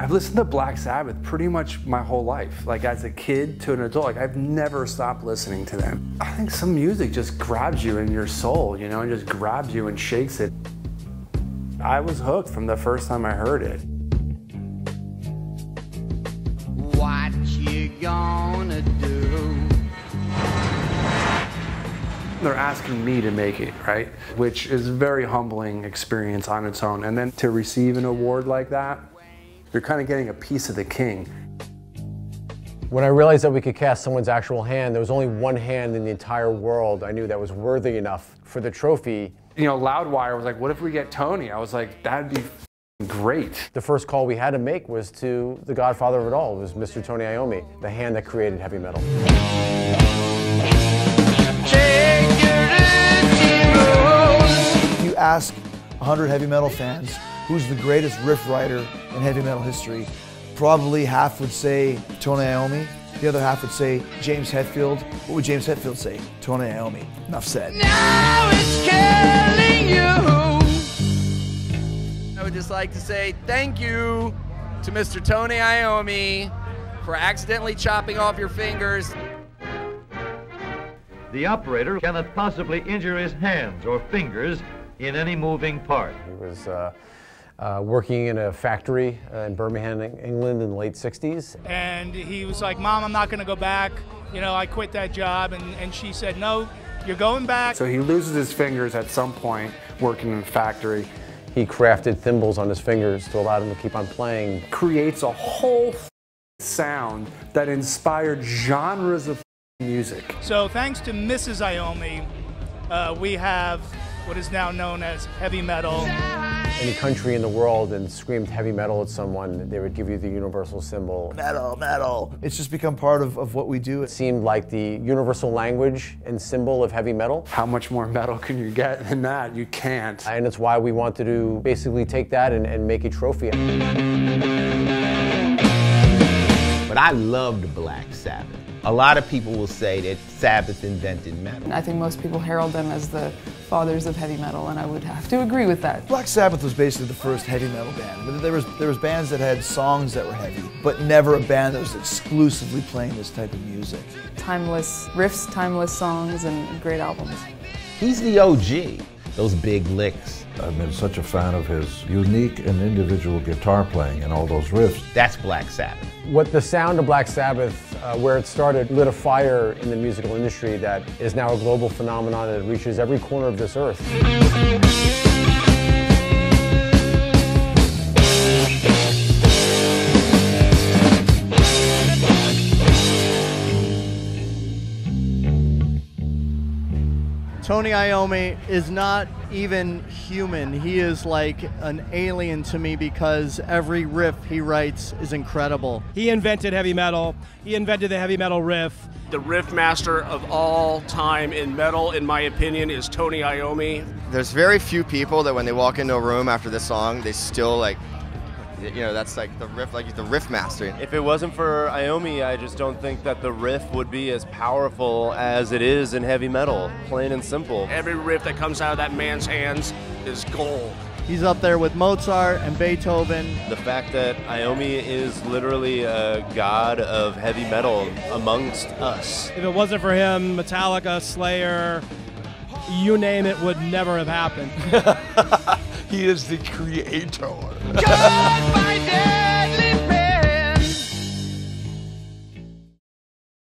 I've listened to Black Sabbath pretty much my whole life. Like as a kid to an adult, like I've never stopped listening to them. I think some music just grabs you in your soul, you know, and just grabs you and shakes it. I was hooked from the first time I heard it. What you gonna do? They're asking me to make it, right? Which is a very humbling experience on its own. And then to receive an award like that, you're kind of getting a piece of the king. When I realized that we could cast someone's actual hand, there was only one hand in the entire world I knew that was worthy enough for the trophy. You know, Loudwire was like, what if we get Tony? I was like, that'd be great. The first call we had to make was to the godfather of it all. It was Mr. Tony Iommi, the hand that created heavy metal. If you ask 100 heavy metal fans, who's the greatest riff writer in heavy metal history, probably half would say Tony Iommi. The other half would say James Hetfield. What would James Hetfield say? Tony Iommi. Enough said. Now it's killing you. I would just like to say thank you to Mr. Tony Iommi for accidentally chopping off your fingers. The operator cannot possibly injure his hands or fingers in any moving part. He was working in a factory in Birmingham, England in the late 60s. And he was like, Mom, I'm not going to go back. You know, I quit that job. And she said, no, you're going back. So he loses his fingers at some point working in a factory. He crafted thimbles on his fingers to allow him to keep on playing. Creates a whole sound that inspired genres of music. So thanks to Mrs. Iommi, we have what is now known as heavy metal. Any country in the world and screamed heavy metal at someone, they would give you the universal symbol. Metal, metal. It's just become part of what we do. It seemed like the universal language and symbol of heavy metal. How much more metal can you get than that? You can't. And it's why we wanted to basically take that and make a trophy. But I loved Black Sabbath. A lot of people will say that Sabbath invented metal. I think most people herald them as the fathers of heavy metal, and I would have to agree with that. Black Sabbath was basically the first heavy metal band. There was bands that had songs that were heavy, but never a band that was exclusively playing this type of music. Timeless riffs, timeless songs, and great albums. He's the OG. Those big licks. I've been such a fan of his unique and individual guitar playing and all those riffs. That's Black Sabbath. What the sound of Black Sabbath, where it started, lit a fire in the musical industry that is now a global phenomenon that reaches every corner of this earth. Tony Iommi is not even human. He is like an alien to me because every riff he writes is incredible. He invented heavy metal. He invented the heavy metal riff. The riff master of all time in metal, in my opinion, is Tony Iommi. There's very few people that when they walk into a room after this song, they still like, you know, that's like the riff master. If it wasn't for Iommi, I just don't think that the riff would be as powerful as it is in heavy metal, plain and simple. Every riff that comes out of that man's hands is gold. He's up there with Mozart and Beethoven. The fact that Iommi is literally a god of heavy metal amongst us. If it wasn't for him, Metallica, Slayer, you name it, would never have happened. He is the creator. Goodbye,